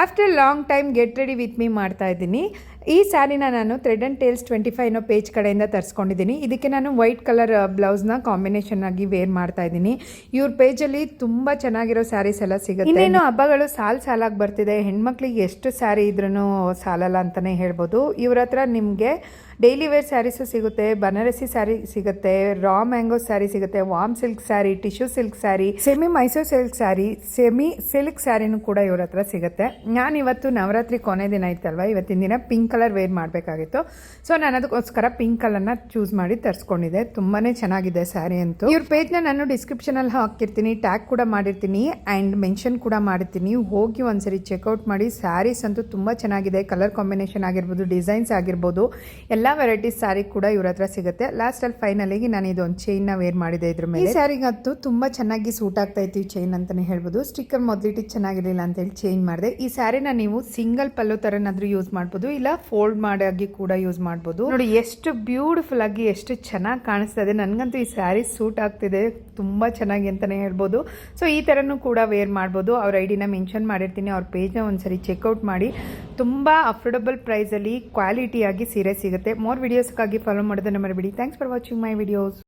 After long time get ready with me ಮಾಡ್ತಾ ಇದ್ದೀನಿ. ಈ ಸ್ಯಾರಿನ ನಾನು ಥ್ರೆಡ್ ಆ್ಯಂಡ್ ಟೇಲ್ಸ್ 25 ಅನ್ನೋ ಪೇಜ್ ಕಡೆಯಿಂದ ತರಿಸ್ಕೊಂಡಿದ್ದೀನಿ. ಇದಕ್ಕೆ ನಾನು ವೈಟ್ ಕಲರ್ ಬ್ಲೌಸ್ನ ಕಾಂಬಿನೇಷನ್ ಆಗಿ ವೇರ್ ಮಾಡ್ತಾ ಇದ್ದೀನಿ. ಇವ್ರ ಪೇಜಲ್ಲಿ ತುಂಬ ಚೆನ್ನಾಗಿರೋ ಸ್ಯಾರೀಸ್ ಎಲ್ಲ ಸಿಗುತ್ತೆ. ಇನ್ನೇನು ಹಬ್ಬಗಳು ಸಾಲಾಗಿ ಬರ್ತಿದೆ. ಹೆಣ್ಮಕ್ಳಿಗೆ ಎಷ್ಟು ಸ್ಯಾರಿ ಇದ್ರೂ ಸಾಲಲ್ಲ ಅಂತಲೇ ಹೇಳ್ಬೋದು. ಇವ್ರ ಹತ್ರ ನಿಮಗೆ ಡೈಲಿ ವೇರ್ ಸ್ಯಾರೀಸು ಸಿಗುತ್ತೆ, ಬನಾರಸಿ ಸ್ಯಾರಿ ಸಿಗುತ್ತೆ, ರಾ ಮ್ಯಾಂಗೋ ಸ್ಯಾರಿ ಸಿಗುತ್ತೆ, ವಾಮ್ silk sari, tissue silk sari, semi Mysuru silk sari, semi silk ಸ್ಯಾರಿನೂ ಕೂಡ ಇವ್ರ ಹತ್ರ ಸಿಗುತ್ತೆ. ನಾನು ಇವತ್ತು ನವರಾತ್ರಿ ಕೊನೆ ದಿನ ಇತ್ತಲ್ವ, ಇವತ್ತಿನ ದಿನ ಪಿಂಕ್ ಕಲರ್ ವೇರ್ ಮಾಡಬೇಕಾಗಿತ್ತು. ಸೊ ನಾನು ಅದಕ್ಕೋಸ್ಕರ ಪಿಂಕ್ ಕಲರ್ನ ಚೂಸ್ ಮಾಡಿ ತರಿಸ್ಕೊಂಡಿದ್ದೆ. ತುಂಬಾ ಚೆನ್ನಾಗಿದೆ ಸ್ಯಾರಿ ಅಂತೂ. ಇವ್ರ ಪೇಜ್ನ ನಾನು ಡಿಸ್ಕ್ರಿಪ್ಷನಲ್ಲಿ ಹಾಕಿರ್ತೀನಿ, ಟ್ಯಾಗ್ ಕೂಡ ಮಾಡಿರ್ತೀನಿ ಆ್ಯಂಡ್ ಮೆನ್ಷನ್ ಕೂಡ ಮಾಡಿರ್ತೀನಿ. ಹೋಗಿ ಒಂದ್ಸರಿ ಚೆಕ್ಔಟ್ ಮಾಡಿ. ಸ್ಯಾರೀಸ್ ಅಂತೂ ತುಂಬ ಚೆನ್ನಾಗಿದೆ. ಕಲರ್ ಕಾಂಬಿನೇಷನ್ ಆಗಿರ್ಬೋದು, ಡಿಸೈನ್ಸ್ ಆಗಿರ್ಬೋದು, ಎಲ್ಲ ವೆರೈಟೀಸ್ ಸ್ಯಾರಿ ಕೂಡ ಇವ್ರ ಹತ್ರ ಸಿಗುತ್ತೆ. ಲಾಸ್ಟಲ್ಲಿ ಫೈನಲಿಗೆ ನಾನು ಇದೊಂದು ಚೈನ್ನ ವೇರ್ ಮಾಡಿದೆ ಇದ್ರ ಮೇಲೆ. ಈ ಸ್ಯಾರಿಗಂತೂ ತುಂಬ ಚೆನ್ನಾಗಿ ಸೂಟ್ ಆಗ್ತಾ ಇತ್ತು ಈ ಚೈನ್ ಅಂತಲೇ ಹೇಳ್ಬೋದು. ಸ್ಟಿಕ್ಕರ್ ಮೊದಲಿಟ್ಟು ಚೆನ್ನಾಗಿರಲಿಲ್ಲ ಅಂತೇಳಿ ಚೇಂಜ್ ಮಾಡಿದೆ. ಈ ಸ್ಯಾರಿನ ನೀವು ಸಿಂಗಲ್ ಪಲ್ಲು ಥರನಾದರೂ ಯೂಸ್ ಮಾಡ್ಬೋದು, ಇಲ್ಲ ಫೋಲ್ಡ್ ಮಾಡಿ ಕೂಡ ಯೂಸ್ ಮಾಡ್ಬೋದು. ನೋಡಿ ಎಷ್ಟು ಬ್ಯೂಟಿಫುಲ್ ಆಗಿ ಎಷ್ಟು ಚೆನ್ನಾಗಿ ಕಾಣಿಸ್ತಾ ಇದೆ. ನನಗಂತೂ ಈ ಸ್ಯಾರಿ ಸೂಟ್ ಆಗ್ತಿದೆ ತುಂಬ ಚೆನ್ನಾಗಿ ಅಂತಲೇ ಹೇಳ್ಬೋದು. ಸೊ ಈ ಥರನೂ ಕೂಡ ವೇರ್ ಮಾಡ್ಬೋದು. ಅವ್ರ ಐಡಿನ ಮೆನ್ಷನ್ ಮಾಡಿರ್ತೀನಿ. ಅವ್ರ ಪೇಜ್ನ ಒಂದ್ಸರಿ ಚೆಕ್ಔಟ್ ಮಾಡಿ. ತುಂಬ ಅಫೋರ್ಡಬಲ್ ಪ್ರೈಸಲ್ಲಿ ಕ್ವಾಲಿಟಿಯಾಗಿ ಸೀರೆ ಸಿಗುತ್ತೆ. ಮೋರ್ ವಿಡಿಯೋಸ್ಗಾಗಿ ಫಾಲೋ ಮಾಡೋದನ್ನು ಮರಿಬೇಡಿ. Thanks for watching my videos.